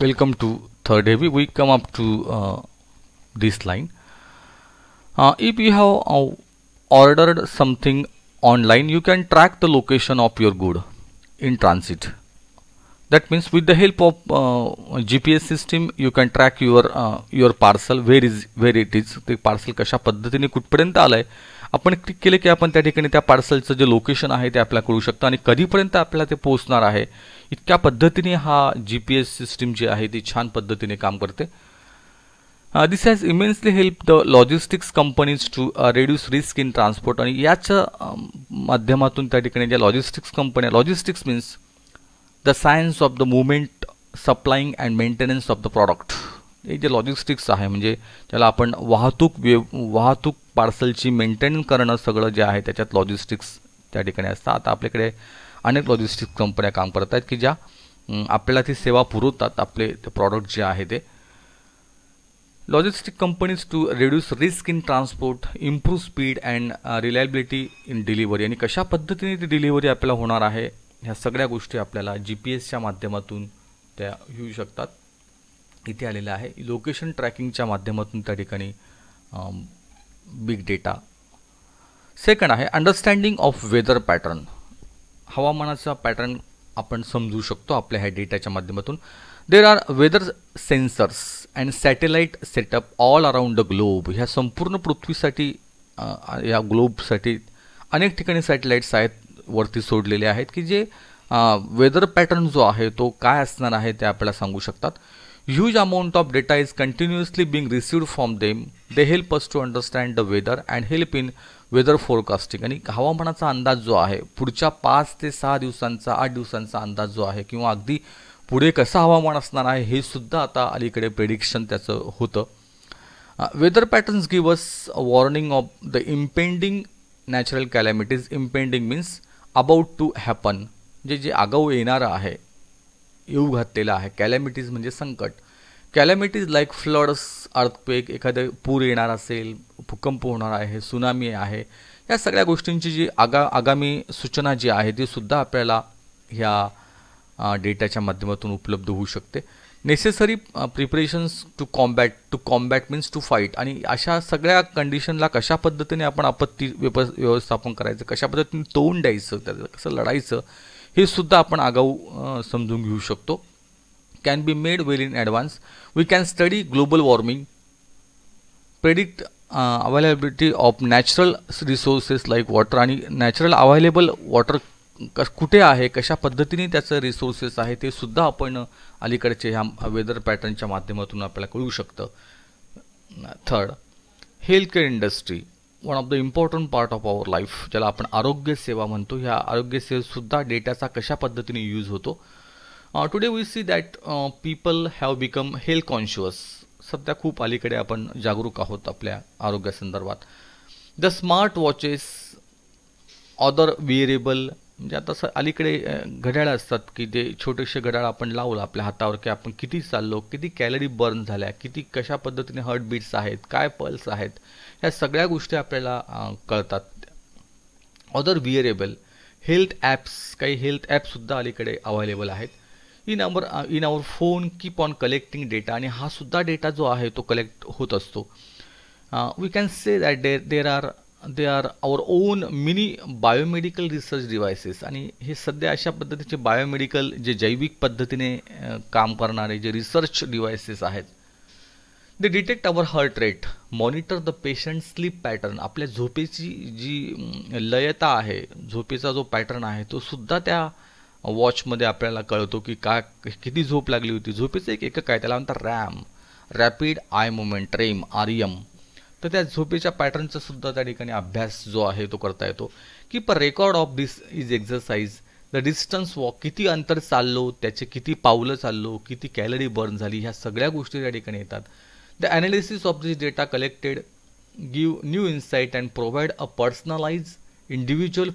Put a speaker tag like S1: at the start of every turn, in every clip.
S1: Welcome to third heavy. We come up to this line. If you have ordered something online, you can track the location of your good in transit. That means with the help of GPS system, you can track your parcel where it is. ते parcel कशा पद्धतीने कुठपर्यंत आलंय आपण click केले की आपण त्या ठिकाणी त्या पार्सलचं जे लोकेशन आहे ते आपल्याला कळू शकतं आणि कधीपर्यंत आपल्याला ते पोहोचणार आहे. इतक्या पद्धतीने हा GPS सिस्टीम जी आहे ती छान पद्धतीने काम करते. This has immensely helped the logistics companies to reduce risk in transport. आणि याच्या माध्यमातून त्या ठिकाणी ज्या लॉजिस्टिक्स कंपन्या, logistics means the science of the movement, supplying and maintenance of the product. हे जे लॉजिस्टिक्स आहे म्हणजे ज्याला आपण वाहतूक पार्सलची मेंटेन करणं सगळं जे आहे त्याच्यात लॉजिस्टिक्स त्या ठिकाणी असतं. आता आपल्याकडे अनेक लॉजिस्टिक्स कंपन्या काम करत आहेत की ज्या आपल्याला ती सेवा पुरवतात, आपले ते प्रॉडक्ट जे आहे ते. Logistic companies to reduce risk in transport, improve speed and reliability in delivery. आणि कशा पद्धतीने ती डिलिव्हरी आपल्याला होणार आहे ह्या सगळ्या गोष्टी आपल्याला GPS माध्यमातून त्या येऊ शकतात. इथे आलेलं आहे लोकेशन ट्रॅकिंगच्या माध्यमातून त्या ठिकाणी बिग डेटा. सेकंड आहे अंडरस्टँडिंग ऑफ वेदर पॅटर्न. हवामानाचा पॅटर्न आपण समजू शकतो आपल्या ह्या डेटाच्या माध्यमातून. There are weather sensors and satellite setup all around the globe. ह्या संपूर्ण पृथ्वीसाठी या ग्लोबसाठी अनेक ठिकाणी सॅटेलाइट्स आहेत वरती सोडलेले आहेत की जे वेदर पॅटर्न जो आहे तो काय असणार आहे ते आपल्याला सांगू शकतात. Huge amount of data is continuously being received from them. They help us to understand the weather and help in weather forecasting. आणि हवामानाचा अंदाज जो आहे पुढच्या 5 ते 6 दिवसांचा 8 दिवसांचा अंदाज जो आहे किंवा अगदी पुढे कसं हवामान असणार आहे हे सुद्धा आता अलीकडे प्रेडिक्शन त्याचं होतं. Weather patterns give us warning of the impending natural calamities. Impending means about to happen, जे आगाऊ येणारं आहे, येऊ घातलेलं आहे. कॅलॅमिटीज म्हणजे संकट. कॅलॅमिटीज लाईक फ्लड्स, अर्थक्वेक, एखादं पूर येणार असेल, भूकंप होणार आहे, सुनामी आहे, या सगळ्या गोष्टींची जी आगामी सूचना जी आहे ती सुद्धा आपल्याला ह्या डेटाच्या माध्यमातून उपलब्ध होऊ शकते. Necessary preparations to combat means to fight. आणि अशा सगळ्या कंडिशनला कशा पद्धतीने आपण आपत्ती व्यवस्थापन करायचं, कशा पद्धतीने तोंड द्यायचं, त्याचं कसं लढायचं हे सुद्धा आपण आगाऊ समजून घेऊ शकतो. Can be made well in advance. We can study global warming, predict availability of natural resources like water. आणि नॅचरल अवेलेबल वॉटर कुठे आहे, कशा पद्धतीने त्याचं रिसोर्सेस आहे ते सुद्धा आपण अलीकडचे ह्या वेदर पॅटर्नच्या माध्यमातून आपल्याला कळू शकतं. Third, health care industry, one of the important part of our life, ज्याला आपण आरोग्य सेवा म्हणतो. ह्या आरोग्य सेवेतसुद्धा डेटाचा कशा पद्धतीने यूज होतो. Today we see that people have become health conscious. सध्या खूप अलीकडे आपण जागरूक आहोत आपल्या आरोग्यासंदर्भात. The smart watches, other wearable, म्हणजे आता अलीकडे घड्याळं असतात की ते छोटेसे घड्याळ आपण लावलं आपल्या हातावर की आपण किती चाललो, किती कॅलरी बर्न झाल्या, किती कशा पद्धतीने हार्टबीट्स आहेत, काय पल्स आहेत, ह्या सगळ्या गोष्टी आपल्याला कळतात. अदर विअरेबल हेल्थ ॲप्स, काही हेल्थ ॲपसुद्धा अलीकडे अवेलेबल आहेत. In our phone keep on collecting data. आणि हा सुद्धा डेटा जो आहे तो कलेक्ट होत असतो. We can say that they are our own mini biomedical research devices. आणि हे सध्या अशा पद्धतीचे बायोमेडिकल जे जैविक पद्धतीने काम करणारे जे रिसर्च डिव्हायसेस आहेत. They detect our heart rate, monitor the patient sleep pattern. आपल्या झोपेची जी लयता आहे, झोपेचा जो पॅटर्न आहे तो सुद्धा त्या वॉचमध्ये आपल्याला कळतो की किती झोप लागली होती. झोपेचं एक एकक आहे, त्याला म्हणतात रॅम, रॅपिड आय मुवमेंट, रेम, REM. तर त्या झोपेच्या पॅटर्नचा सुद्धा त्या ठिकाणी अभ्यास जो आहे तो करता येतो. Keep a record of this is exercise, the distance walk, किती अंतर चाललो, त्याचे किती पावलं चाललो, किती कॅलरी बर्न झाली, ह्या सगळ्या गोष्टी त्या ठिकाणी येतात. The analysis of this data collected give new insight and provide a personalise individual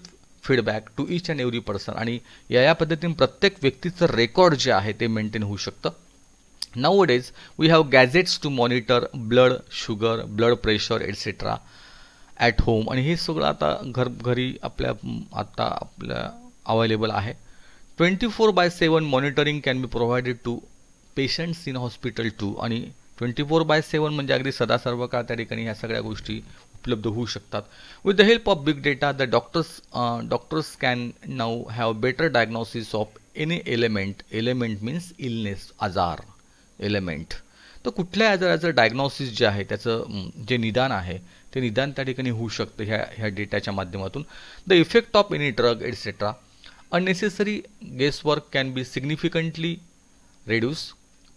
S1: feedback to each and every person. आणि या पद्धतीने प्रत्येक व्यक्तीचं रेकॉर्ड जे आहे ते मेंटेन होऊ शकतं. Nowadays, we have gadgets to monitor blood sugar, blood pressure, etc. at home. आणि हे सगळं आता घरी आपल्या अवेलेबल आहे. 24/7 monitoring can be provided to patients in hospital too, आणि 24/7 म्हणजे अगदी सदा सर्व काळ त्या ठिकाणी ह्या सगळ्या गोष्टी उपलब्ध होऊ शकतात. With the help of big data the doctors can now have better diagnosis of any element means illness, आजार, एलिमेंट. तर कुठल्या आजाराचं डायग्नोसिस जे आहे त्याचं जे निदान आहे ते निदान त्या ठिकाणी होऊ शकतं ह्या डेटाच्या माध्यमातून. The effect of any drug etcetera, unnecessary guesswork can be significantly reduced,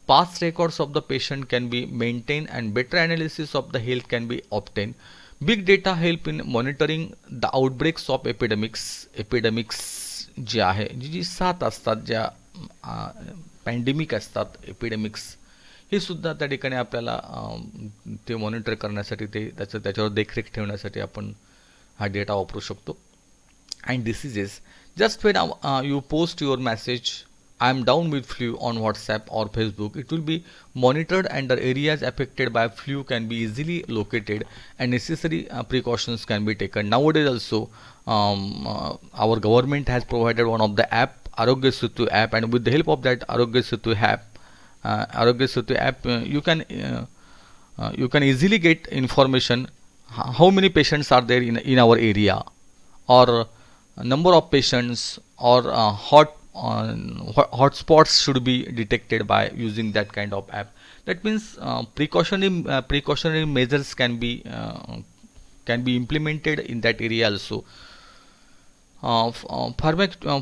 S1: past records of the patient can be maintained, and better analysis of the health can be obtained. Big data help in monitoring the outbreaks of epidemics जे आहे जी साथ असतात, ज्या pandemic असतात, epidemics, हे सुद्धा त्या ठिकाणी आपल्याला ते मॉनिटर करण्यासाठी त्याच्यावर देखरेख ठेवण्यासाठी आपण हा डेटा वापरू शकतो. And diseases, just when you post your message I am down with flu on WhatsApp or Facebook, it will be monitored and the areas affected by flu can be easily located and necessary precautions can be taken. Nowadays also our government has provided one of the app, Arogya Setu app, and with the help of that Arogya Setu app, you can easily get information how many patients are there in our area, or number of patients, or hotspots should be detected by using that kind of app. That means precautionary measures can be implemented in that area also.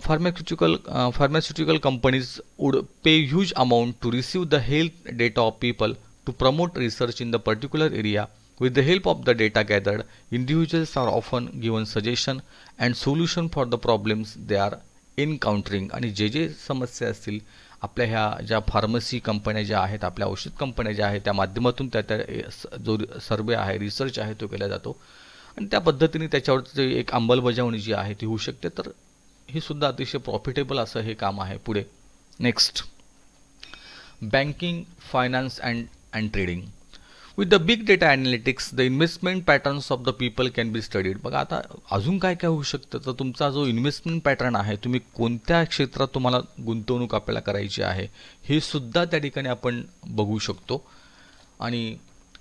S1: Pharmaceutical companies would pay huge amount to receive the health data of people to promote research in the particular area. With the help of the data gathered, individuals are often given suggestion and solution for the problems they are encountering. आणि जे समस्या असतील आपल्या ह्या ज्या pharmacy कंपन्या ज्या आहेत, आपल्या औषध कंपन्या ज्या आहेत, त्या माध्यमातून त्या जो सर्वे आहे, रिसर्च आहे तो केला जातो आणि त्या पद्धतीने त्याच्यावर एक अंमलबजावणी जी आहे ती होऊ शकते. तर हे सुद्धा अतिशय प्रॉफिटेबल असं हे काम आहे. पुढे next, banking, finance and trading. With the big data analytics the investment patterns of the people can be studied. बघा आता अजून काय काय होऊ शकतं, तर तुमचा जो इन्व्हेस्टमेंट पॅटर्न आहे, तुम्ही कोणत्या क्षेत्रात तुम्हाला गुंतवणूक आपल्याला करायची आहे हे सुद्धा त्या ठिकाणी आपण बघू शकतो. आणि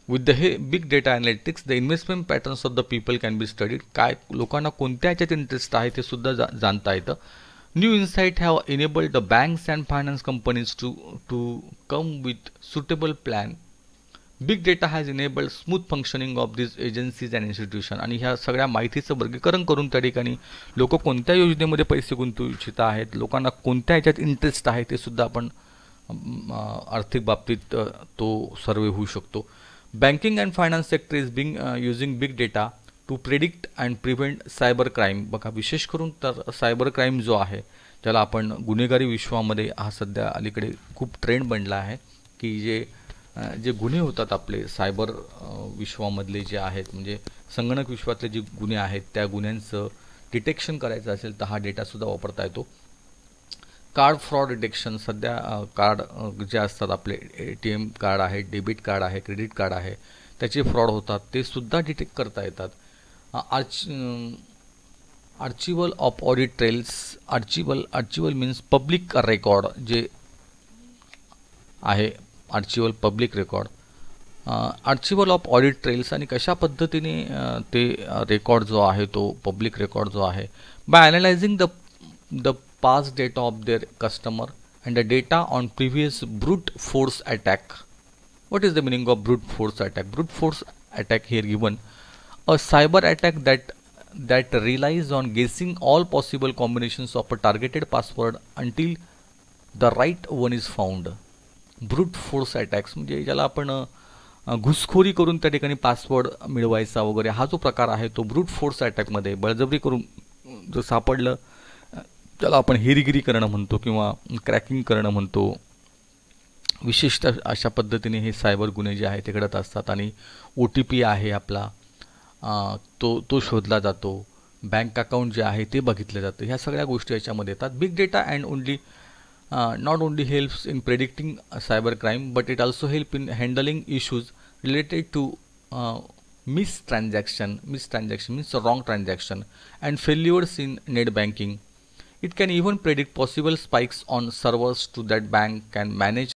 S1: with the big data analytics the investment patterns of the people can be studied. काय लोकांना कोणत्या ह्याच्यात इंटरेस्ट आहे ते सुद्धा जाणता येतं. New insight have enabled the banks and finance companies to come with suitable plan. Big data has enabled smooth functioning of this agencies and institution. आणि ह्या सगळ्या माहितीचं वर्गीकरण करून त्या ठिकाणी लोक कोणत्या योजनेमध्ये पैसे गुंतवू इच्छित आहेत, लोकांना कोणत्या ह्याच्यात इंटरेस्ट आहे ते सुद्धा आपण आर्थिक बाबतीत तो सर्वे होऊ शकतो. Banking and finance sector is using big data to predict and prevent cyber crime. बघा विशेष करून तर सायबर क्राईम जो आहे ज्याला आपण गुन्हेगारी विश्वामध्ये हा सध्या अलीकडे खूप ट्रेंड बनला आहे की जे गुन्हे होतात आपले सायबर विश्वामधले जे आहेत, म्हणजे संगणक विश्वातले जे गुन्हे आहेत त्या गुन्ह्यांचं डिटेक्शन करायचं असेल तर हा डेटासुद्धा वापरता येतो. कार्ड फ्रॉड डिटेक्शन, सध्या कार्ड जे असतात आपले ATM कार्ड आहे, डेबिट कार्ड आहे, क्रेडिट कार्ड आहे, त्याचे फ्रॉड होतात ते सुद्धा डिटेक्ट करता येतात. Archival of audit trails. Archival means public record जे आहे, archival public record. Archival of audit trails आणि कशा पद्धतीने ते रेकॉर्ड जो आहे तो पब्लिक रेकॉर्ड जो आहे, by analysing the past data of their customer and the data on previous brute force attack. What is the meaning of brute force attack? Brute force attack here given, a cyber attack that relies on guessing all possible combinations of a targeted password until the right one is found. Brute force attacks म्हणजे ज्याला आपण घुसखोरी करून त्या ठिकाणी password मिळवायचा वगैरे हा जो प्रकार आहे तो ब्रूट फोर्स अटॅकमध्ये बळजबरी करून जर सापडलं त्याला आपण हेरगिरी करणं म्हणतो किंवा क्रॅकिंग करणं म्हणतो. विशेषतः अशा पद्धतीने हे सायबर गुन्हे जे आहे ते घडत असतात आणि OTP आहे आपला तो शोधला जातो, बँक अकाउंट जे आहे ते बघितलं जातं. ह्या सगळ्या गोष्टी याच्यामध्ये येतात. Big data and not only helps in predicting cyber crime but it also help in handling issues related to mistransaction means wrong transaction and failures in net banking. It can even predict possible spikes on servers to that bank can manage